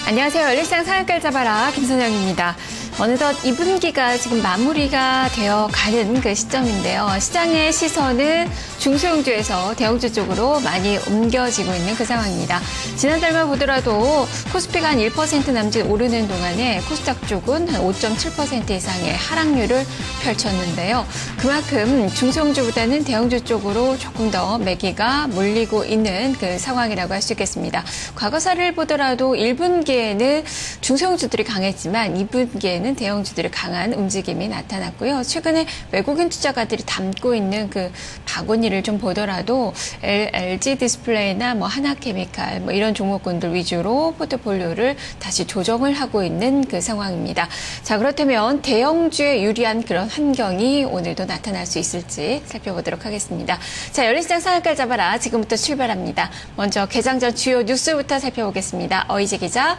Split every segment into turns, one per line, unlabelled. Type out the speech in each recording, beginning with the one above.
안녕하세요. 열린시장 상한가를 잡아라 김선영입니다. 어느덧 2분기가 지금 마무리가 되어 가는 그 시점인데요. 시장의 시선은 중소형주에서 대형주 쪽으로 많이 옮겨지고 있는 그 상황입니다. 지난달만 보더라도 코스피가 한 1% 남짓 오르는 동안에 코스닥 쪽은 한 5.7% 이상의 하락률을 펼쳤는데요. 그만큼 중소형주보다는 대형주 쪽으로 조금 더 매기가 몰리고 있는 그 상황이라고 할 수 있겠습니다. 과거사를 보더라도 1분기에는 중소형주들이 강했지만 2분기에는 대형주들의 강한 움직임이 나타났고요. 최근에 외국인 투자가들이 담고 있는 그 바구니를 좀 보더라도 LG 디스플레이나 하나케미칼 이런 종목군들 위주로 포트폴리오를 다시 조정을 하고 있는 그 상황입니다. 자, 그렇다면 대형주에 유리한 그런 환경이 오늘도 나타날 수 있을지 살펴보도록 하겠습니다. 자, 열린시장 상한가를 잡아라. 지금부터 출발합니다. 먼저 개장 전 주요 뉴스부터 살펴보겠습니다. 어이지 기자.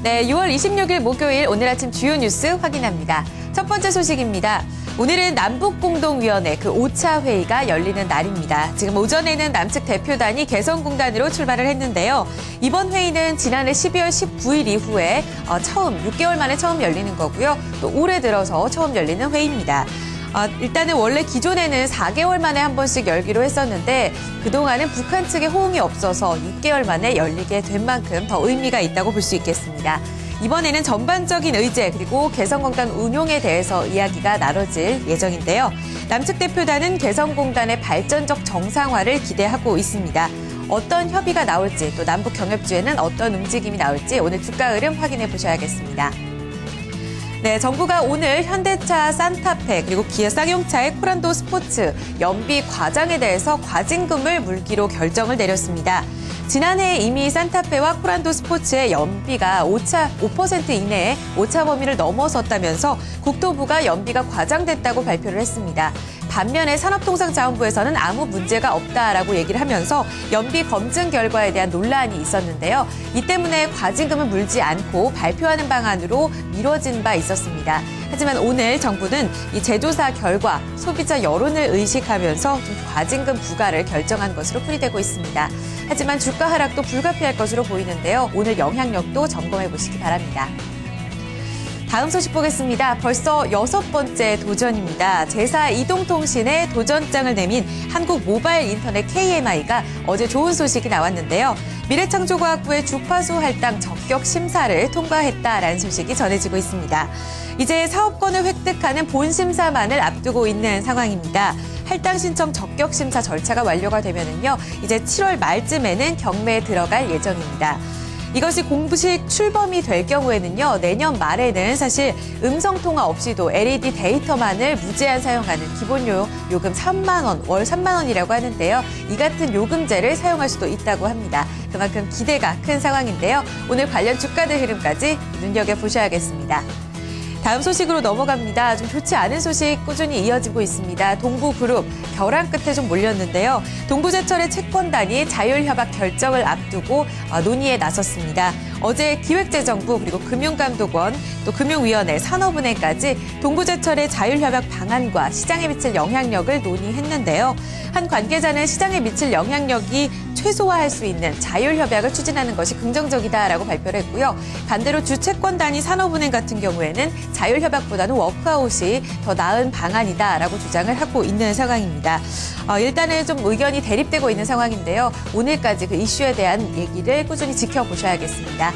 네, 6월 26일 목요일 오늘 아침 주요 뉴스 확인합니다. 첫 번째 소식입니다. 오늘은 남북공동위원회 그 5차 회의가 열리는 날입니다. 지금 오전에는 남측 대표단이 개성공단으로 출발을 했는데요. 이번 회의는 지난해 12월 19일 이후에 처음 6개월 만에 처음 열리는 거고요. 또 올해 들어서 처음 열리는 회의입니다. 일단은 원래 기존에는 4개월 만에 한 번씩 열기로 했었는데 그동안은 북한 측의 호응이 없어서 6개월 만에 열리게 된 만큼 더 의미가 있다고 볼 수 있겠습니다. 이번에는 전반적인 의제 그리고 개성공단 운용에 대해서 이야기가 나눠질 예정인데요. 남측 대표단은 개성공단의 발전적 정상화를 기대하고 있습니다. 어떤 협의가 나올지 또 남북 경협주에는 어떤 움직임이 나올지 오늘 주가 흐름 확인해 보셔야겠습니다. 네, 정부가 오늘 현대차 산타페 그리고 기아 쌍용차의 코란도 스포츠 연비 과장에 대해서 과징금을 물기로 결정을 내렸습니다. 지난해 이미 산타페와 코란도 스포츠의 연비가 5% 이내에 오차 범위를 넘어섰다면서 국토부가 연비가 과장됐다고 발표를 했습니다. 반면에 산업통상자원부에서는 아무 문제가 없다라고 얘기를 하면서 연비 검증 결과에 대한 논란이 있었는데요. 이 때문에 과징금을 물지 않고 발표하는 방안으로 미뤄진 바 있었습니다. 하지만 오늘 정부는 이 제조사 결과, 소비자 여론을 의식하면서 좀 과징금 부과를 결정한 것으로 풀이되고 있습니다. 하지만 주가 하락도 불가피할 것으로 보이는데요. 오늘 영향력도 점검해 보시기 바랍니다. 다음 소식 보겠습니다. 벌써 6번째 도전입니다. 제사 이동통신에 도전장을 내민 한국모바일인터넷 KMI가 어제 좋은 소식이 나왔는데요. 미래창조과학부의 주파수 할당 적격 심사를 통과했다라는 소식이 전해지고 있습니다. 이제 사업권을 획득하는 본심사만을 앞두고 있는 상황입니다. 할당 신청 적격 심사 절차가 완료가 되면은요, 이제 7월 말쯤에는 경매에 들어갈 예정입니다. 이것이 공식 출범이 될 경우에는요, 내년 말에는 사실 음성통화 없이도 LED 데이터만을 무제한 사용하는 기본 요금 3만 원, 월 3만 원이라고 하는데요. 이 같은 요금제를 사용할 수도 있다고 합니다. 그만큼 기대가 큰 상황인데요. 오늘 관련 주가들 흐름까지 눈여겨보셔야겠습니다. 다음 소식으로 넘어갑니다. 좀 좋지 않은 소식 꾸준히 이어지고 있습니다. 동부그룹 벼랑 끝에 좀 몰렸는데요. 동부제철의 채권단이 자율협약 결정을 앞두고 논의에 나섰습니다. 어제 기획재정부 그리고 금융감독원 또 금융위원회 산업은행까지 동부제철의 자율협약 방안과 시장에 미칠 영향력을 논의했는데요. 한 관계자는 시장에 미칠 영향력이 최소화할 수 있는 자율협약을 추진하는 것이 긍정적이다라고 발표를 했고요. 반대로 주채권단위 산업은행 같은 경우에는 자율협약보다는 워크아웃이 더 나은 방안이다라고 주장을 하고 있는 상황입니다. 일단은 좀 의견이 대립되고 있는 상황인데요. 오늘까지 그 이슈에 대한 얘기를 꾸준히 지켜보셔야겠습니다.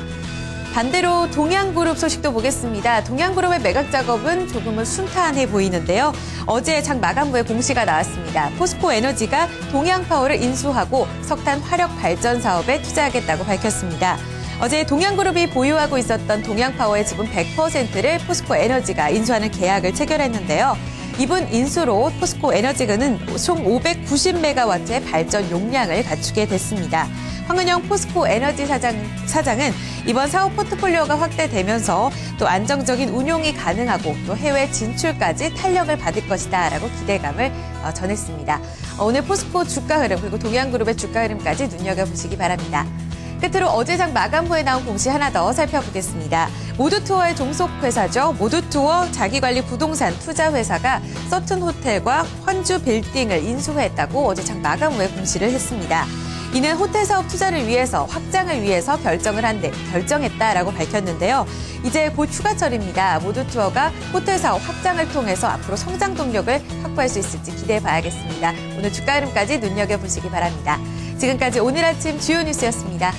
반대로 동양그룹 소식도 보겠습니다. 동양그룹의 매각 작업은 조금은 순탄해 보이는데요. 어제 장 마감 후에 공시가 나왔습니다. 포스코에너지가 동양파워를 인수하고 석탄 화력 발전 사업에 투자하겠다고 밝혔습니다. 어제 동양그룹이 보유하고 있었던 동양파워의 지분 100%를 포스코에너지가 인수하는 계약을 체결했는데요. 이번 인수로 포스코에너지는 총 590메가와트의 발전 용량을 갖추게 됐습니다. 황은영 포스코에너지 사장은 이번 사업 포트폴리오가 확대되면서 또 안정적인 운용이 가능하고 또 해외 진출까지 탄력을 받을 것이다라고 기대감을 전했습니다. 오늘 포스코 주가 흐름 그리고 동양그룹의 주가 흐름까지 눈여겨보시기 바랍니다. 끝으로 어제 장 마감 후에 나온 공시 하나 더 살펴보겠습니다. 모두투어의 종속회사죠. 모두투어 자기관리 부동산 투자회사가 서튼호텔과 환주 빌딩을 인수했다고 어제 장 마감 후에 공시를 했습니다. 이는 호텔 사업 투자를 위해서 확장을 위해서 결정했다라고 밝혔는데요. 이제 곧 휴가철입니다. 모두 투어가 호텔 사업 확장을 통해서 앞으로 성장 동력을 확보할 수 있을지 기대해 봐야겠습니다. 오늘 주가 흐름까지 눈여겨보시기 바랍니다. 지금까지 오늘 아침 주요 뉴스였습니다.